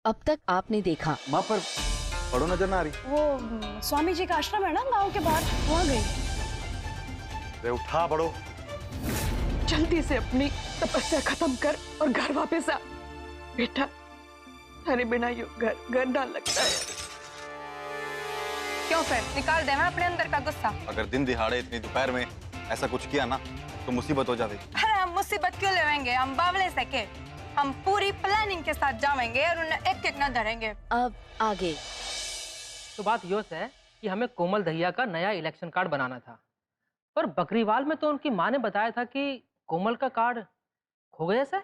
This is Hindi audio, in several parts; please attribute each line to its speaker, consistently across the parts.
Speaker 1: अब तक आपने देखा।
Speaker 2: माँ पर पढ़ो नजर ना आ रही।
Speaker 3: वो स्वामी जी का आश्रम है ना गांव के बाहर, वहाँ गई।
Speaker 2: रे उठा बड़ो।
Speaker 3: जल्दी से अपनी तपस्या खत्म कर और घर वापस आ बेटा। अरे बिना यू घर ना लगता है।
Speaker 4: क्यों फिर निकाल दे मैं अपने अंदर का गुस्सा।
Speaker 2: अगर दिन दिहाड़े इतनी दोपहर में ऐसा कुछ किया ना तो मुसीबत हो जाती।
Speaker 4: अरे हम मुसीबत क्यों लेवेंगे, हम बावले से के। हम पूरी प्लानिंग के साथ जाएंगे और उन्हें एक एक न धरेंगे।
Speaker 1: अब आगे।
Speaker 5: तो बात यो है कि हमें कोमल दहिया का नया इलेक्शन कार्ड बनाना था, पर बकरीवाल में तो उनकी माँ ने बताया था कि कोमल का कार्ड खो गया से,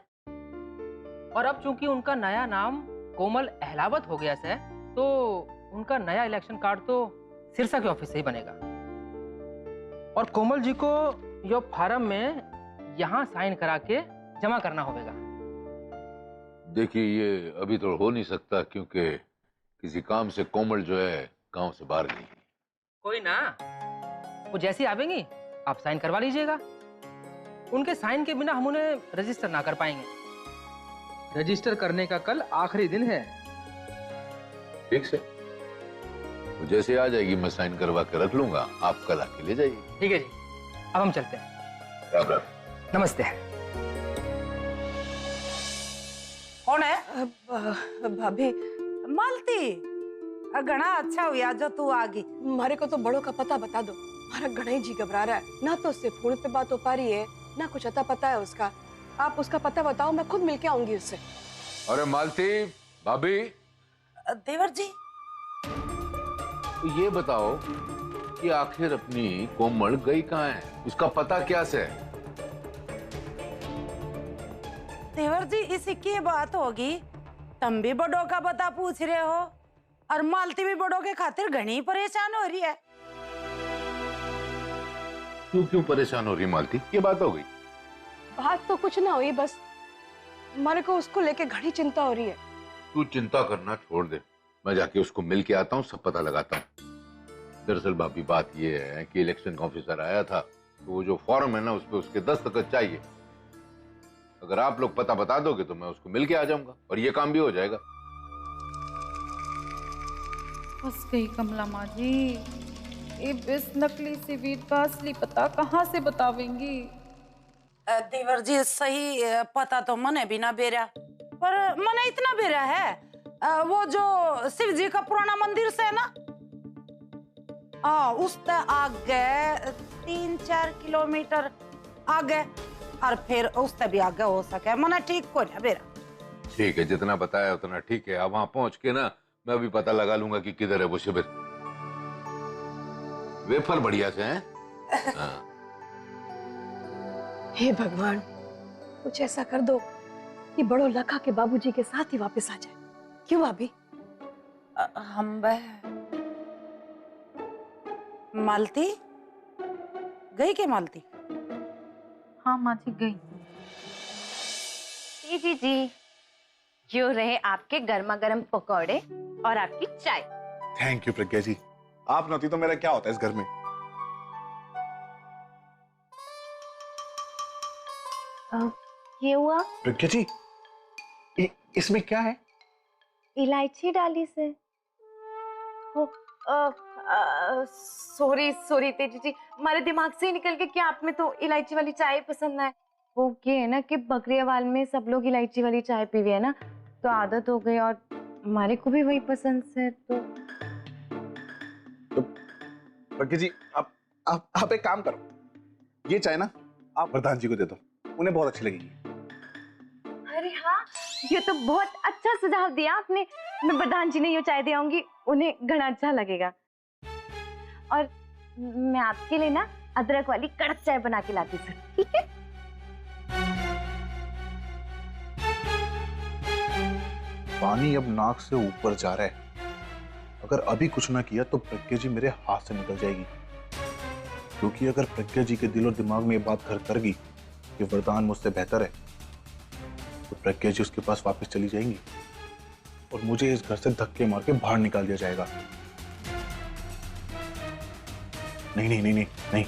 Speaker 5: और अब चूंकि उनका नया नाम कोमल अहलावत हो गया से, तो उनका नया इलेक्शन कार्ड तो सिरसा के ऑफिस से ही बनेगा। और कोमल जी को यो फार्म में यहाँ साइन करा के जमा करना होगा।
Speaker 6: देखिए, ये अभी तो हो नहीं सकता क्योंकि किसी काम से कोमल जो है गांव से बाहर गई।
Speaker 5: कोई ना, वो जैसी आवेंगी आप साइन करवा लीजिएगा। उनके साइन के बिना हम उन्हें रजिस्टर ना कर पाएंगे। रजिस्टर करने का कल आखिरी दिन है।
Speaker 6: ठीक से, वो जैसे आ जाएगी मैं साइन करवा के रख लूंगा, आप कल आके ले जाइए।
Speaker 5: ठीक है जी, अब हम चलते हैं।
Speaker 6: राम राम।
Speaker 5: नमस्ते।
Speaker 7: कौन है?
Speaker 3: भाभी
Speaker 7: मालती, घना अच्छा हुआ जो तू आ गई।
Speaker 3: हमारे को तो बड़ों का पता बता दो। हमारा गणेश जी घबरा रहा है ना, तो उससे फोन पे बात हो पा रही है ना कुछ अता पता है उसका। आप उसका पता बताओ, मैं खुद मिलके आऊंगी उससे।
Speaker 6: अरे मालती भाभी।
Speaker 7: देवर जी,
Speaker 6: तो ये बताओ कि आखिर अपनी कोमल गई कहाँ है, उसका पता क्या से है?
Speaker 7: देवर जी इसी की बात होगी। तुम भी बड़ों का पता पूछ रहे हो और मालती भी बड़ों के खातिर घनी परेशान हो रही है।
Speaker 6: क्यों परेशान हो रही मालती? ये बात हो गई?
Speaker 3: बात तो कुछ ना हुई, बस हमारे को उसको लेके घनी चिंता हो रही है।
Speaker 6: तू चिंता करना छोड़ दे, मैं जाके उसको मिल के आता हूँ, सब पता लगाता हूँ। दरअसल भाभी बात ये है कि इलेक्शन ऑफिसर आया था, तो वो जो फॉर्म है ना उस पे उसके दस्तखत चाहिए। अगर आप लोग पता बता दोगे तो मैं उसको मिल के आ जाऊंगा और ये काम भी हो जाएगा।
Speaker 8: फंस गई कमला माँ जी। ये बिस नकली सिविल का असली पता कहाँ से बतावेंगी?
Speaker 7: देवर जी सही पता तो मने भी ना बेरा, पर मने इतना बेरा है, वो जो शिव जी का पुराना मंदिर से है ना, उससे आगे 3-4 किलोमीटर आगे, और फिर उससे भी आगे हो सके। मने ठीक को ना बेरा।
Speaker 6: ठीक है, जितना बताया उतना ठीक है। अब वहां पहुंच के ना मैं भी पता लगा लूंगा कि किधर है वो शिविर। वेफर बढ़िया से हैं। हाँ।
Speaker 3: हे भगवान, कुछ ऐसा कर दो कि बड़ो लखा के बाबूजी के साथ ही वापस आ जाए। क्यों भाभी?
Speaker 7: हम मालती गई के? मालती?
Speaker 8: हाँ माँ जी गई।
Speaker 9: जी जो रहे आपके गर्मा गर्म पकौड़े और आपकी चाय।
Speaker 2: थैंक यू प्रज्ञा जी, आप नहोती तो मेरा क्या होता है इस घर में।
Speaker 9: ये हुआ
Speaker 2: प्रज्ञा जी, इसमें क्या है?
Speaker 9: इलायची डाली से। सॉरी तेजी जी, हमारे दिमाग से ही निकल के कि आप में तो इलायची वाली चाय पसंद है। वो ये है ना कि बकरियावाल में सब लोग इलायची वाली चाय पीवे है ना, तो आदत हो गई और हमारे को भी वही पसंद है। तो
Speaker 2: प्रज्ञा जी, आप एक काम करो, ये चाय ना आप प्रधान जी को दे दो, उन्हें बहुत अच्छी लगेगी।
Speaker 9: अरे हाँ, ये तो बहुत अच्छा सुझाव दिया आपने। मैं प्रधान जी ने ये चाय दे आऊंगी, उन्हें घना अच्छा लगेगा। और मैं आपके लिए ना अदरक वाली कड़क चाय बना के लाती हूँ, ठीक है?
Speaker 2: पानी अब नाक से ऊपर जा रहा है। अगर अभी कुछ ना किया तो प्रज्ञा जी मेरे हाथ से निकल जाएगी। क्योंकि अगर प्रज्ञा जी के दिल और दिमाग में ये बात घर कर गई कि वरदान मुझसे बेहतर है, तो प्रज्ञा जी उसके पास वापस चली जाएंगी और मुझे इस घर से धक्के मार के बाहर निकाल दिया जाएगा। नहीं नहीं नहीं नहीं नहीं,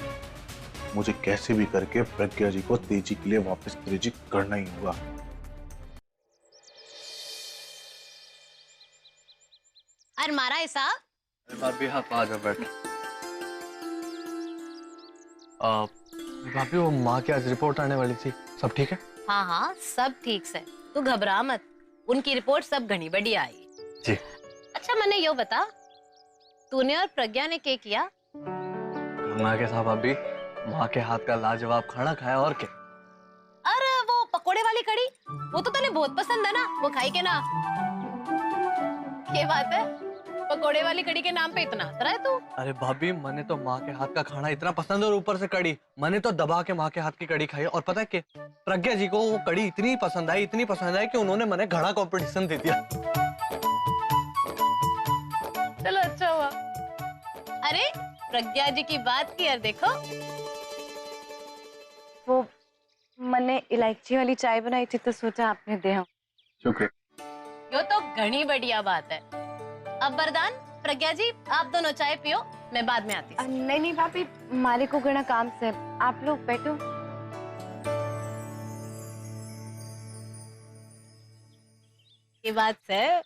Speaker 2: मुझे कैसे भी करके प्रज्ञा जी को तेजी के लिए वापस तेजी करना ही होगा।
Speaker 10: और मारा हिसाब।
Speaker 11: भाभी आप आ जाओ बैठ। भाभी वो माँ की आज रिपोर्ट आने वाली थी, सब ठीक है?
Speaker 10: हाँ हाँ सब ठीक से, तू घबरा मत, उनकी रिपोर्ट सब घनी बढ़िया आई।
Speaker 11: जी।
Speaker 10: अच्छा मैंने यो बता, तूने और प्रज्ञा ने क्या किया?
Speaker 11: माँ के साथ भाभी माँ के हाथ का लाजवाब खाना खाया और क्या।
Speaker 10: अरे वो पकोड़े वाली कड़ी, वो तो तने बहुत पसंद है ना, वो खाई के ना। ये बात है, पकोड़े वाली कड़ी के नाम पे इतना हंस रहा है तू?
Speaker 11: अरे भाभी मैंने तो माँ के हाथ का खाना इतना पसंद और ऊपर से कड़ी, मैंने तो दबा के माँ के हाथ की कड़ी खाई। और पता है कि प्रज्ञा जी को वो कड़ी इतनी पसंद आई कि उन्होंने मैंने घड़ा कंपटीशन दे दिया।
Speaker 10: चलो अच्छा हुआ। अरे प्रज्ञा जी की बात की यार, देखो
Speaker 9: वो मैंने इलायची वाली चाय बनाई थी तो सोचा आपने दे।
Speaker 11: शुक्रिया।
Speaker 10: यो तो घनी बढ़िया बात है। अब वरदान, प्रज्ञा जी आप दोनों चाय पियो, मैं बाद में आती हूँ।
Speaker 9: नहीं नहीं भाभी, मारे को गणा काम से, आप लोग बैठो।
Speaker 10: ये बात है,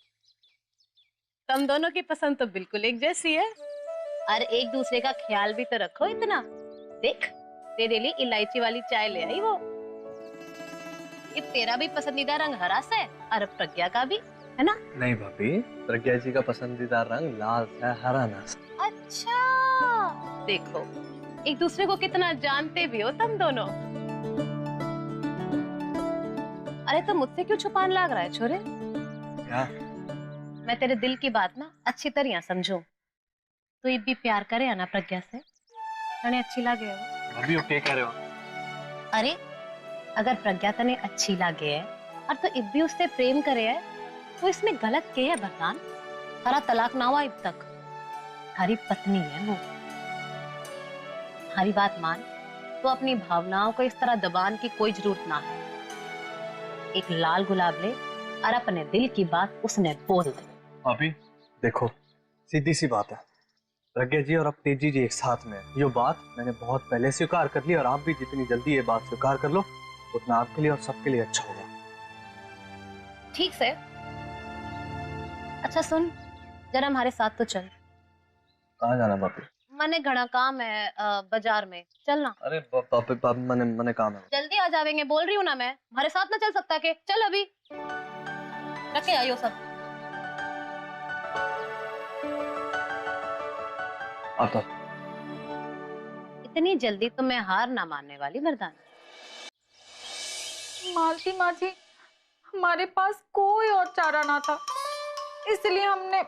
Speaker 10: तुम दोनों की पसंद तो बिल्कुल एक जैसी है, और एक दूसरे का ख्याल भी तो रखो इतना। देख तेरे लिए इलायची वाली चाय ले आई वो। ये तेरा भी पसंदीदा रंग हरा सा है और प्रज्ञा का भी, है ना?
Speaker 11: नहीं भाभी, प्रज्ञा जी का पसंदीदा रंग लाल है, हरा ना।
Speaker 10: अच्छा देखो, एक दूसरे को कितना जानते भी हो तुम दोनों। अरे तो मुझसे क्यों छुपान लग रहा है छोरे?
Speaker 11: क्या?
Speaker 10: मैं तेरे दिल की बात ना अच्छी तरह समझू। तू ये भी प्यार करे है ना प्रज्ञा से? तने अच्छी लगे हो?
Speaker 11: भाभी वो क्या कह रहे हो?
Speaker 10: अरे अगर प्रज्ञा तने अच्छी लगे है और तो इब भी उससे प्रेम करे है तो इसमें गलत क्या है वरदान? हरा तलाक ना हुआ अब तक, हरी पत्नी है वो। हरी बात मान, तो अपनी भावनाओं को इस तरह दबाने की कोई जरूरत ना है। एक लाल गुलाब ले और अपने दिल की बात उसने बोल दे।
Speaker 11: भाभी देखो, सीधी सी बात है, प्रज्ञा जी और अब तेजी जी एक साथ में है। ये बात मैंने बहुत पहले स्वीकार कर ली और आप भी जितनी जल्दी ये बात स्वीकार कर लो उतना आपके लिए और सबके लिए अच्छा होगा।
Speaker 10: ठीक से। अच्छा सुन, जरा हमारे साथ तो चल।
Speaker 11: कहाँ जाना भाभी?
Speaker 10: मैंने घना काम है बाजार में, चलना।
Speaker 11: अरे मैंने काम है।
Speaker 10: जल्दी आ जाएंगे बोल रही हूँ ना मैं, हमारे साथ ना चल सकता के? चल अभी रखे आयो सब।
Speaker 11: आता।
Speaker 10: इतनी जल्दी तो मैं हार ना मानने वाली वरदान।
Speaker 8: मालती माँ जी, हमारे पास कोई और चारा ना था, इसलिए हमने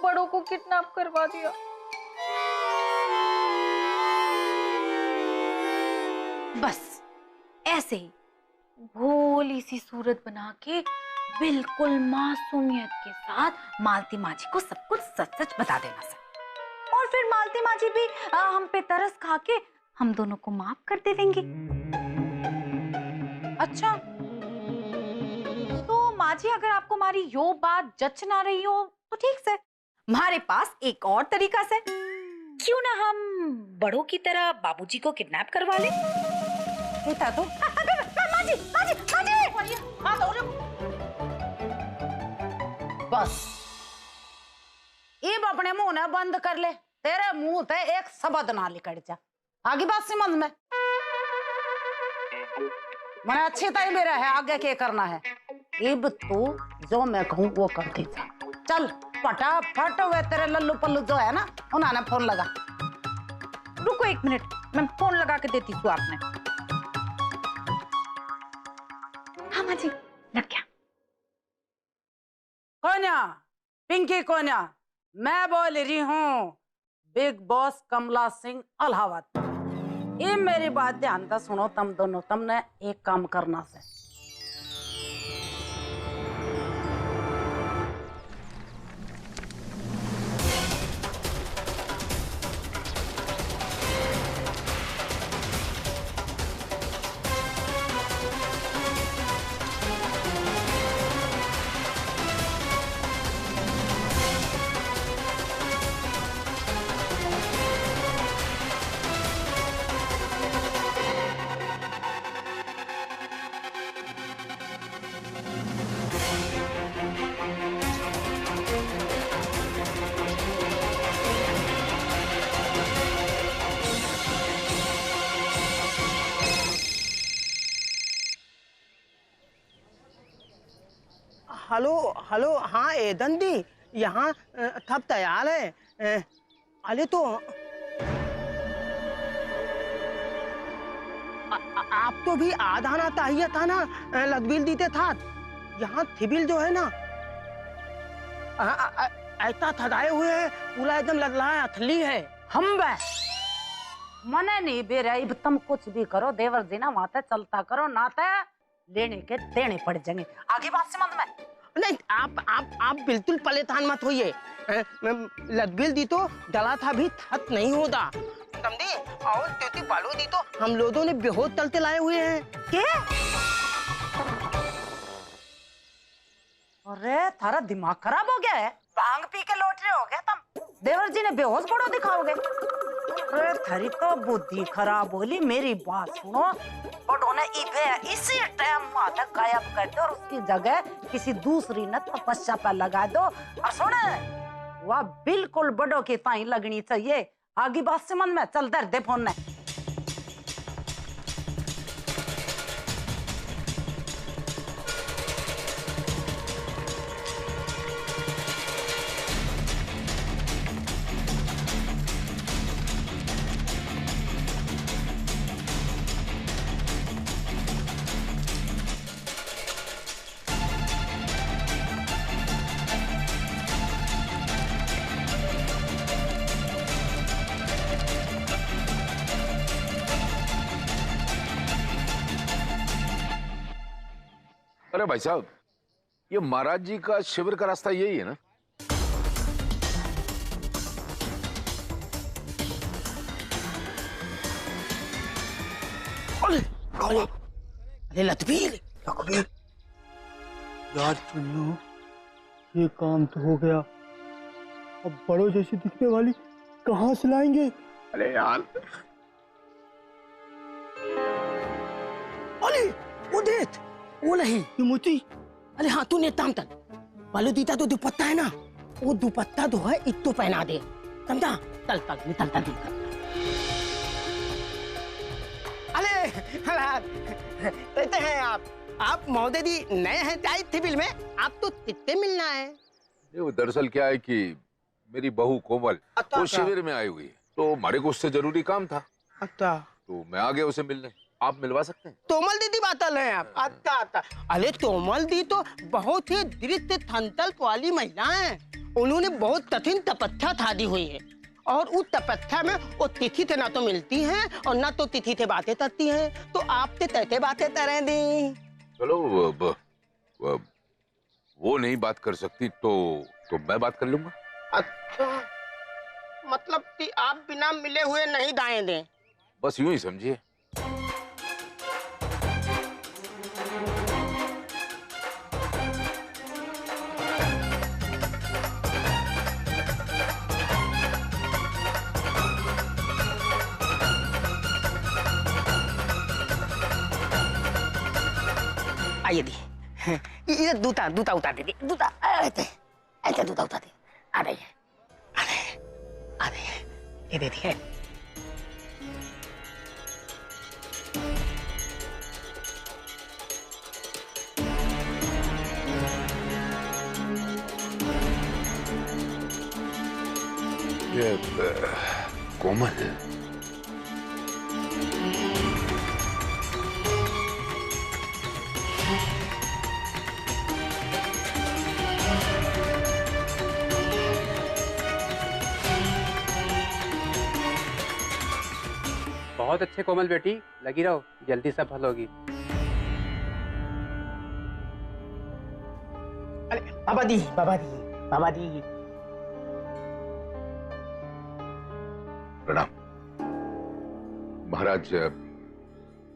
Speaker 8: बड़ों को किडनैप करवा दिया। बस ऐसे ही भोली सी सूरत बना के बिल्कुल मासूमियत के साथ मालती माँ जी को सब कुछ सच सच बता देना सर। और फिर मालती माँ जी भी हम पे तरस खा के हम दोनों को माफ कर देंगी। अच्छा तो माँ जी, अगर आपको हमारी यो बात जच ना रही हो तो ठीक से, हमारे पास एक और तरीका से, क्यों ना हम बड़ों की तरह बाबूजी को किडनैप करवा ले। था तो माँ जी, माँ जी, माँ जी, हाथ हो
Speaker 7: बस इब अपने मुंह ने बंद कर ले, तेरे मुंह ते एक शब्द ना निकल जा। आगे बात समझ में? मैंने अच्छी तरह मेरा है आगे क्या करना है। इब तू जो मैं कहूँ वो करती जा। चल फटाफट, वे तेरे लल्लू पल्लू जो है ना उन्होंने फोन लगा।
Speaker 8: रुको एक मिनट, मैं फोन लगा के देती हूँ आपने। हाँ माँ जी, लग गया।
Speaker 7: कोन्या, पिंकी कोन्या, मैं बोल रही हूँ बिग बॉस कमला सिंह अलाहाबाद। ये मेरी बात ध्यान से सुनो तुम दोनों। तुमने एक काम करना है।
Speaker 12: हेलो हेलो, हाँ एदन दी यहाँ सब तैयार है। अरे तो आप तो भी आधा ना चाहिए था ना, लदबिल दीते था। यहाँ थिबिल जो है ना ऐसा थदाए हुए है, पूरा एकदम लदलाया अथली है।
Speaker 7: हम बे मने नहीं बेरा, अब तुम कुछ भी करो देवर जी ना वहां चलता करो, नाते लेने के देने पड़ जाएंगे। आगे बात से मत में
Speaker 12: नहीं, आप बिल्कुल परेशान मत होइए। लदबिल दी तो डला था भी थत नहीं होता समझे, और त्योती बालू दी तो हम लोगों ने बेहोश तलते लाए हुए हैं।
Speaker 7: के अरे थारा दिमाग खराब हो गया है, भांग पी के लौट रहे हो गया तुम, देवर जी ने बेहोश पड़ो दिखाओगे। अरे थारी तो बुद्धि खराब बोली, मेरी बात सुनो, बड़ों ने इसी टाइम माथा गायब कर दो और उसकी जगह किसी दूसरी न तपस्या पर लगा दो। और सुने वह बिल्कुल बड़ों की ताई लगनी चाहिए। आगे बात से मन में चल दर दे फोन ने।
Speaker 6: अरे भाई साहब, ये महाराज जी का शिविर का रास्ता यही है ना?
Speaker 12: अरे लतबीर
Speaker 13: यार सुन लो, ये काम तो हो गया, अब बड़ों जैसी दिखने वाली कहाँ से लाएंगे?
Speaker 12: अरे यार, अरे उदित वो नहीं मोती, अरे हाँ तूने ताम तल बालू दीता तो दुपट्टा है ना, वो दुपट्टा जो है इतो पहना दे, समझा? तल तल तल तल तल। अरे कहते हैं आप महोदय जी नए हैं जाए थिबिल में, आप तो तित्ते मिलना है।
Speaker 6: वो दरअसल क्या है कि मेरी बहू कोमल वो शिविर में आई हुई है, तो हमारे को उससे जरूरी काम था।
Speaker 12: अच्छा,
Speaker 6: तो मैं आ गया उसे मिलने। आप मिलवा सकते हैं?
Speaker 12: तोमल दीदी बात है आप? अच्छा अच्छा। अरे तोमल दी तो बहुत ही दृष्ट थंतल वाली महिला हैं, उन्होंने बहुत कठिन तपस्या ठादी हुई है, और उस तपस्या में वो तिथि थे ना तो मिलती हैं और ना तो तिथि थे बातें करती हैं, तो आपसे तैसे बातें करें दी।
Speaker 6: चलो वो नहीं बात कर सकती तो मैं बात कर लूंगा।
Speaker 12: अच्छा, मतलब कि आप बिना मिले हुए नहीं दाएं दें?
Speaker 6: बस यूं ही समझिए।
Speaker 12: आइए दी, इधर दूता दूता उतार दे, दूता ऐसे ऐसे दूता उतार दे। आ रही है, आ रही है, आ रही है, ये दे दी है।
Speaker 6: ये कोमल
Speaker 14: बहुत अच्छे कोमल बेटी, लगी रहो, जल्दी सब हल होगी।
Speaker 12: अरे बाबा दी, बाबा दी, बाबा दी।
Speaker 6: प्रणाम महाराज,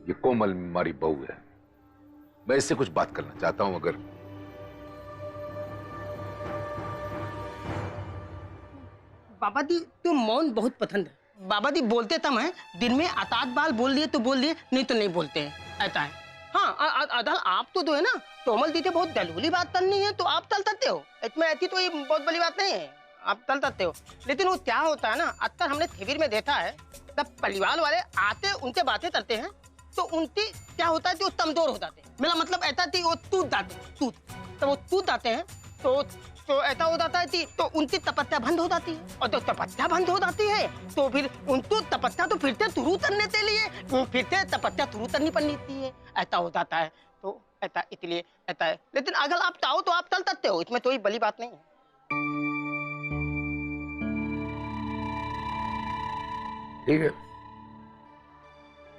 Speaker 6: ये कोमल हमारी बहू है, मैं इससे कुछ बात करना चाहता हूं। अगर
Speaker 12: बाबा दी तो मौन बहुत पसंद है। बाबा दी बोलते तम है, दिन में अतात बाल बोल दिए तो बोल दिए, नहीं तो नहीं बोलते हैं, ऐसा है। हाँ अदल आप तो है ना, तोमल दी बहुत दलूली बात करनी है तो आप तल सकते हो, इसमें ऐसी तो ये बहुत बड़ी बात नहीं है, आप तल सकते हो। लेकिन वो क्या होता है ना, अक्सर हमने थिबिर में देखा है, तब परिवार वाले आते उनसे बातें करते हैं तो उनकी क्या होता है कि वो कमजोर हो जाते हैं। मेरा मतलब ऐसा थी वो टूट जाते, टूट तो वो टूट जाते हैं तो ऐसा हो जाता है कि तो उनकी तपस्या बंद हो जाती है, और तो तपस्या बंद हो जाती है तो फिर उनको तपस्या तो फिर से शुरू करने के लिए फिर से तपस्या शुरू करनी पड़ती है, ऐसा हो जाता है। तो ऐसा इसलिए ऐसा है, लेकिन अगर आप चाहो तो आप चल सकते हो, इसमें कोई बड़ी बात नहीं है।
Speaker 6: ठीक है,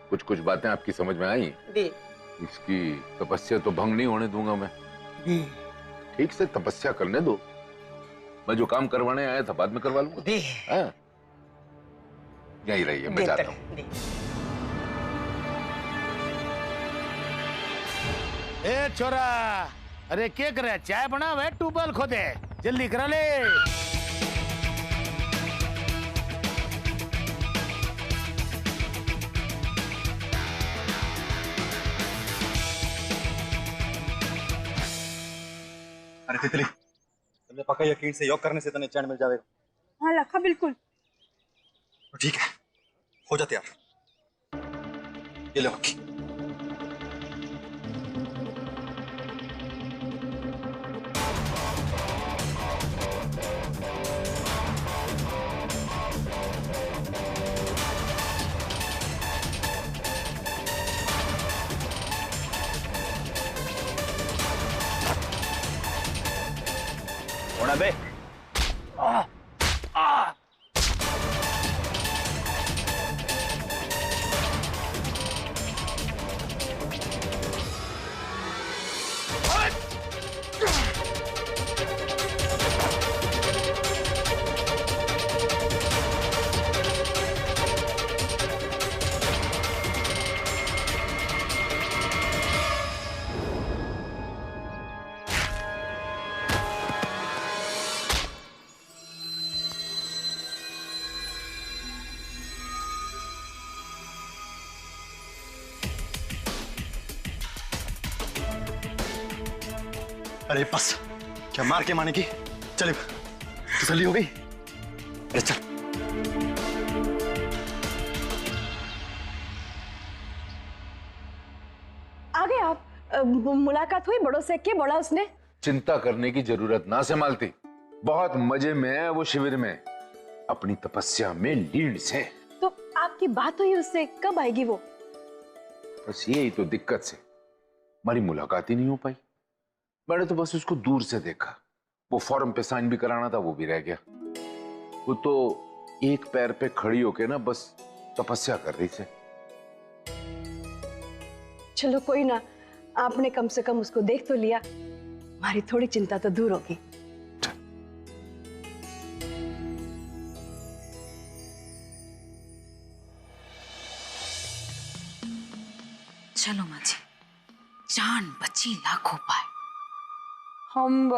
Speaker 6: कुछ कुछ बातें आपकी समझ में आई। इसकी तपस्या तो भंग नहीं होने दूंगा मैं। ठीक से तपस्या करने दो, मैं जो काम करवाने आया था बाद में करवा लूंगा। यही रहिए, मैं जाता हूँ।
Speaker 15: ए छोरा, अरे क्या करे, चाय बनावे ट्यूबवेल खोदे, जल्दी करा ले।
Speaker 11: अरे तितली, तुमने पक्का यकीन से योग करने से तने चैन मिल जाएगा?
Speaker 3: हाँ लखा, बिल्कुल।
Speaker 11: तो ठीक है, हो जाते यार। ये लो मक्खी। होना बे। अरे बस, क्या मार के माने की? चल तसल्ली हो गई? अरे चल।
Speaker 3: आ गए आप? मुलाकात हुई बड़ों से? क्या बोला उसने?
Speaker 6: चिंता करने की जरूरत ना से मालती, बहुत मजे में है वो शिविर में, अपनी तपस्या में लीन से।
Speaker 3: तो आपकी बात हुई उससे? कब आएगी वो?
Speaker 6: बस यही तो दिक्कत से हमारी मुलाकात ही नहीं हो पाई। मैंने तो बस उसको दूर से देखा, वो फॉर्म पे साइन भी कराना था वो भी रह गया। वो तो एक पैर पे खड़ी होके ना बस तपस्या कर रही थी।
Speaker 3: चलो कोई ना, आपने कम से कम उसको देख तो लिया, हमारी थोड़ी चिंता तो दूर होगी।
Speaker 8: चलो माँ जी, जान बची लाखों पाए।
Speaker 7: हम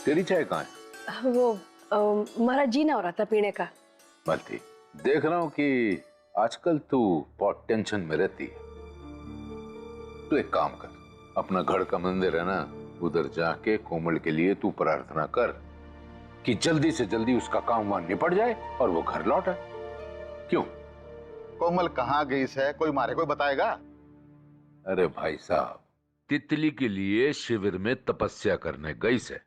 Speaker 6: तेरी चाय कहाँ है?
Speaker 3: वो हमारा जी ना हो रहा था पीने का।
Speaker 6: मालती, देख रहा हूँ कि आजकल तू बहुत टेंशन में रहती है। तू एक काम कर, अपना घर का मंदिर है ना, उधर जाके कोमल के लिए तू प्रार्थना कर कि जल्दी से जल्दी उसका काम वहां निपट जाए और वो घर लौट आए। क्यों?
Speaker 16: कोमल कहाँ गई है? कोई मारे कोई बताएगा?
Speaker 6: अरे भाई साहब, तितली के लिए शिविर में तपस्या करने गई से।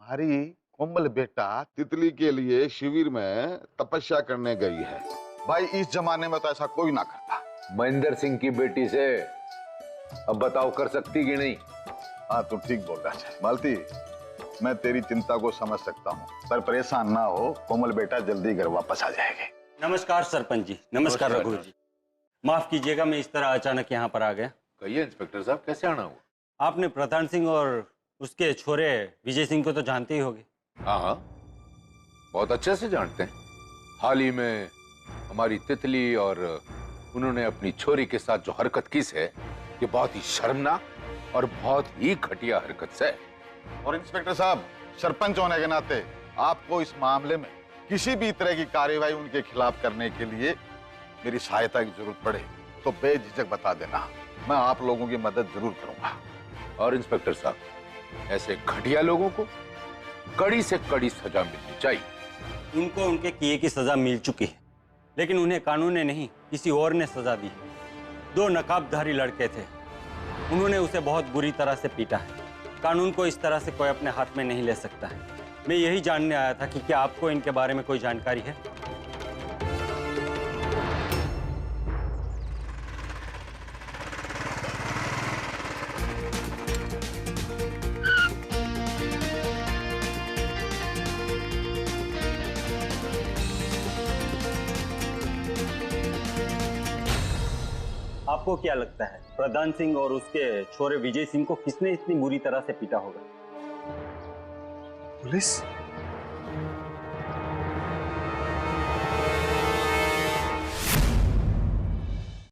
Speaker 16: हमारी कोमल बेटा तितली के लिए शिविर में तपस्या करने गई है। भाई इस जमाने में तो ऐसा कोई ना करता।
Speaker 6: महेंद्र सिंह की बेटी से, अब बताओ कर सकती कि नहीं?
Speaker 16: हाँ तू ठीक बोल रहा है मालती, मैं तेरी चिंता को समझ सकता हूँ, पर परेशान ना हो, कोमल बेटा जल्दी घर वापस आ जाएगी।
Speaker 17: नमस्कार सरपंच जी। नमस्कार रघु जी। माफ कीजिएगा मैं इस तरह अचानक यहाँ पर आ गया।
Speaker 6: कहिए इंस्पेक्टर साहब, कैसे आना हुआ?
Speaker 17: आपने प्रधान सिंह और उसके छोरे विजय सिंह को तो जानते ही होंगे।
Speaker 6: हाँ हाँ, बहुत अच्छे से जानते हैं। हाल ही में हमारी तितली और उन्होंने अपनी छोरी के साथ जो हरकत की है ये बहुत ही शर्मनाक और बहुत ही घटिया हरकत है।
Speaker 16: और इंस्पेक्टर साहब, सरपंच होने के नाते आपको इस मामले में किसी भी तरह की कार्यवाही उनके खिलाफ करने के लिए मेरी सहायता की जरूरत पड़े तो बेझिझक बता देना, मैं आप लोगों की मदद जरूर करूंगा।
Speaker 6: और इंस्पेक्टर साहब, ऐसे घटिया लोगों को कड़ी से कड़ी सजा मिलनी चाहिए।
Speaker 17: उनको उनके किए की सजा मिल चुकी है, लेकिन उन्हें कानून ने नहीं किसी और ने सजा दी। 2 नकाबधारी लड़के थे, उन्होंने उसे बहुत बुरी तरह से पीटा है। कानून को इस तरह से कोई अपने हाथ में नहीं ले सकता है। मैं यही जानने आया था कि क्या आपको इनके बारे में कोई जानकारी है? आपको क्या लगता है प्रधान सिंह और उसके छोरे विजय सिंह को किसने इतनी बुरी तरह से पीटा होगा?
Speaker 11: पुलिस?